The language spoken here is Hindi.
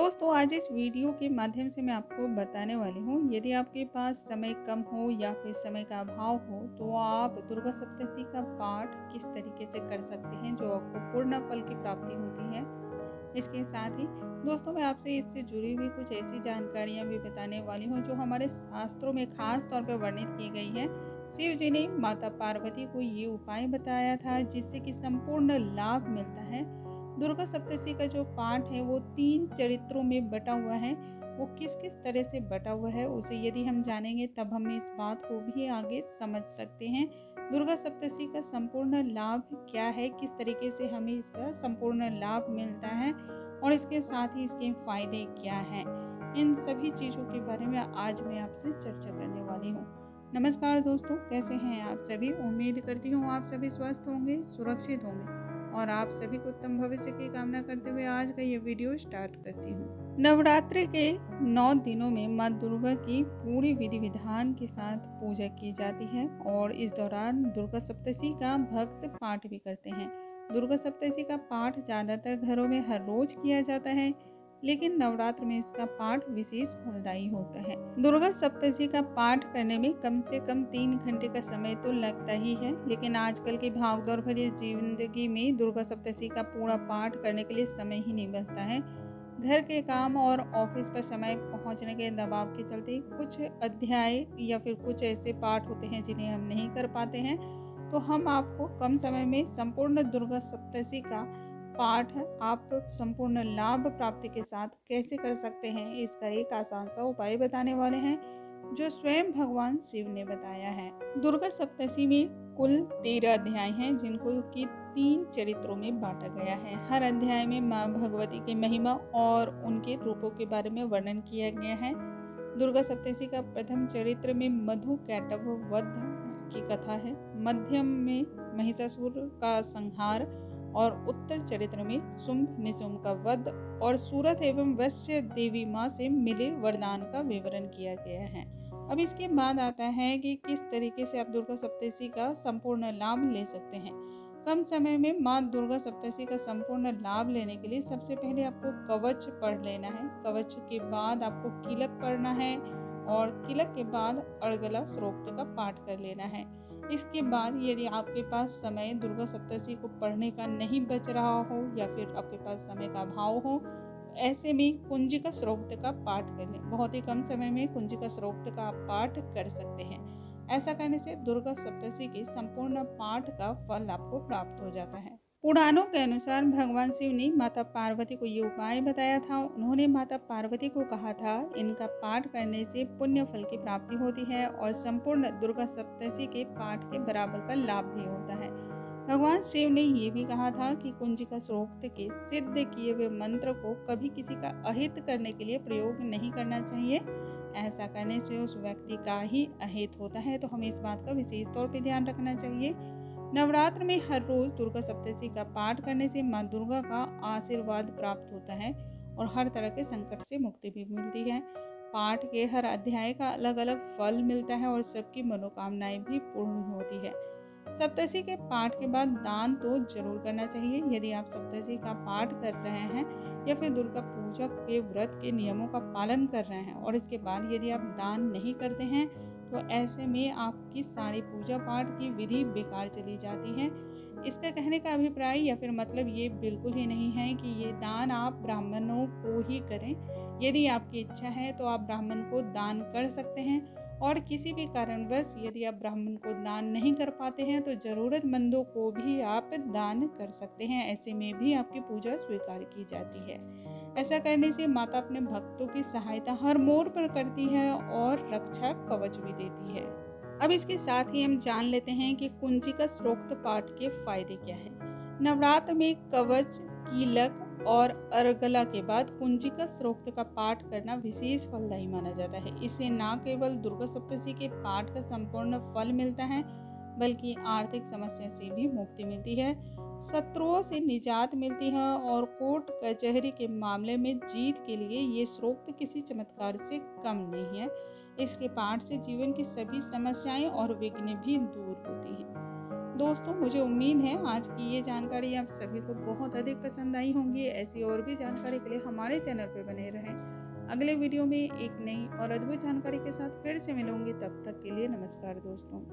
दोस्तों, आज इस वीडियो के माध्यम से मैं आपको बताने वाली हूँ, यदि आपके पास समय कम हो या फिर समय का अभाव हो तो आप दुर्गा सप्तशती का पाठ किस तरीके से कर सकते हैं जो आपको पूर्ण फल की प्राप्ति होती है। इसके साथ ही दोस्तों, मैं आपसे इससे जुड़ी हुई कुछ ऐसी जानकारियाँ भी बताने वाली हूँ जो हमारे शास्त्रों में खास तौर पर वर्णित की गई है। शिव जी ने माता पार्वती को ये उपाय बताया था जिससे कि संपूर्ण लाभ मिलता है। दुर्गा सप्तशती का जो पाठ है वो 3 चरित्रों में बटा हुआ है। वो किस किस तरह से बटा हुआ है उसे यदि हम जानेंगे तब हम इस बात को भी आगे समझ सकते हैं। दुर्गा सप्तशती का संपूर्ण लाभ क्या है, किस तरीके से हमें इसका संपूर्ण लाभ मिलता है और इसके साथ ही इसके फायदे क्या हैं, इन सभी चीज़ों के बारे में आज मैं आपसे चर्चा करने वाली हूँ। नमस्कार दोस्तों, कैसे हैं आप सभी। उम्मीद करती हूँ आप सभी स्वस्थ होंगे, सुरक्षित होंगे और आप सभी को उत्तम भविष्य की कामना करते हुए आज का ये वीडियो स्टार्ट करती हूँ। नवरात्रि के 9 दिनों में माँ दुर्गा की पूरी विधि विधान के साथ पूजा की जाती है और इस दौरान दुर्गा सप्तशती का भक्त पाठ भी करते हैं। दुर्गा सप्तशती का पाठ ज़्यादातर घरों में हर रोज किया जाता है, लेकिन नवरात्र में इसका पाठ विशेष फलदायी होता है। दुर्गा सप्तशती का पाठ करने में कम से कम 3 घंटे का समय तो लगता ही है, लेकिन आजकल की भागदौड़ भरी जिंदगी में दुर्गा सप्तशती का पूरा पाठ करने के लिए समय ही नहीं बचता है। घर के काम और ऑफिस पर समय पहुंचने के दबाव के चलते कुछ अध्याय या फिर कुछ ऐसे पाठ होते हैं जिन्हें हम नहीं कर पाते हैं, तो हम आपको कम समय में संपूर्ण दुर्गा सप्तशती का पाठ आप संपूर्ण लाभ प्राप्ति के साथ कैसे कर सकते हैं, इसका एक आसान सा उपाय बताने वाले हैं जो स्वयं भगवान शिव ने बताया है। दुर्गा सप्तशती में कुल 13 अध्याय हैं जिनको की 3 चरित्रों में बांटा गया है। हर अध्याय में माँ भगवती की महिमा और उनके रूपों के बारे में वर्णन किया गया है। दुर्गा सप्तशती का प्रथम चरित्र में मधु कैटव वध की कथा है, मध्यम में महिषासुर का संहार और उत्तर चरित्र में शुंभ निशुंभ का वध और सूरत एवं वैश्य देवी माँ से मिले वरदान का विवरण किया गया है। अब इसके बाद आता है कि किस तरीके से आप दुर्गा सप्तशती का संपूर्ण लाभ ले सकते हैं। कम समय में माँ दुर्गा सप्तशती का संपूर्ण लाभ लेने के लिए सबसे पहले आपको कवच पढ़ लेना है। कवच के बाद आपको कीलक पढ़ना है और कीलक के बाद अर्गला श्रोक्त का पाठ कर लेना है। इसके बाद यदि आपके पास समय दुर्गा सप्तशती को पढ़ने का नहीं बच रहा हो या फिर आपके पास समय का अभाव हो, ऐसे में कुंजिका श्रोक्त का पाठ कर लें। बहुत ही कम समय में कुंजिका श्रोक्त का आप पाठ कर सकते हैं। ऐसा करने से दुर्गा सप्तशती के संपूर्ण पाठ का फल आपको प्राप्त हो जाता है। पुराणों के अनुसार भगवान शिव ने माता पार्वती को ये उपाय बताया था। उन्होंने माता पार्वती को कहा था इनका पाठ करने से पुण्य फल की प्राप्ति होती है और संपूर्ण दुर्गा सप्तशती के पाठ के बराबर का लाभ भी होता है। भगवान शिव ने ये भी कहा था कि कुंजिका श्रोक्त के सिद्ध किए हुए मंत्र को कभी किसी का अहित करने के लिए प्रयोग नहीं करना चाहिए। ऐसा करने से उस व्यक्ति का ही अहित होता है, तो हमें इस बात का विशेष तौर पर ध्यान रखना चाहिए। नवरात्र में हर रोज दुर्गा सप्तशती का पाठ करने से माँ दुर्गा का आशीर्वाद प्राप्त होता है और हर तरह के संकट से मुक्ति भी मिलती है। पाठ के हर अध्याय का अलग अलग फल मिलता है और सबकी मनोकामनाएं भी पूर्ण होती है। सप्तशती के पाठ के बाद दान तो जरूर करना चाहिए। यदि आप सप्तशती का पाठ कर रहे हैं या फिर दुर्गा पूजा के व्रत के नियमों का पालन कर रहे हैं और इसके बाद यदि आप दान नहीं करते हैं तो ऐसे में आपकी सारी पूजा पाठ की विधि बेकार चली जाती है। इसका कहने का अभिप्राय या फिर मतलब ये बिल्कुल ही नहीं है कि ये दान आप ब्राह्मणों को ही करें। यदि आपकी इच्छा है तो आप ब्राह्मण को दान कर सकते हैं और किसी भी कारणवश यदि आप ब्राह्मण को दान नहीं कर पाते हैं तो ज़रूरतमंदों को भी आप दान कर सकते हैं। ऐसे में भी आपकी पूजा स्वीकार की जाती है। ऐसा करने से माता अपने भक्तों की सहायता हर मोड़ पर करती है और रक्षा कवच भी देती है। अब इसके साथ ही हम जान लेते हैं कि कुंजिका श्रोक्त पाठ के फायदे क्या हैं। नवरात्र में कवच, कीलक और अर्गला के बाद कुंजिका श्रोक्त का पाठ करना विशेष फलदायी माना जाता है। इससे न केवल दुर्गा सप्तशती के पाठ का संपूर्ण फल मिलता है बल्कि आर्थिक समस्या से भी मुक्ति मिलती है, शत्रुओं से निजात मिलती है और कोर्ट कचहरी के मामले में जीत के लिए ये श्रोक्त किसी चमत्कार से कम नहीं है। इसके पाठ से जीवन की सभी समस्याएं और विघ्न भी दूर होती हैं। दोस्तों, मुझे उम्मीद है आज की ये जानकारी आप सभी को बहुत अधिक पसंद आई होंगी। ऐसी और भी जानकारी के लिए हमारे चैनल पर बने रहें। अगले वीडियो में एक नई और अद्भुत जानकारी के साथ फिर से मिलूंगी। तब तक के लिए नमस्कार दोस्तों।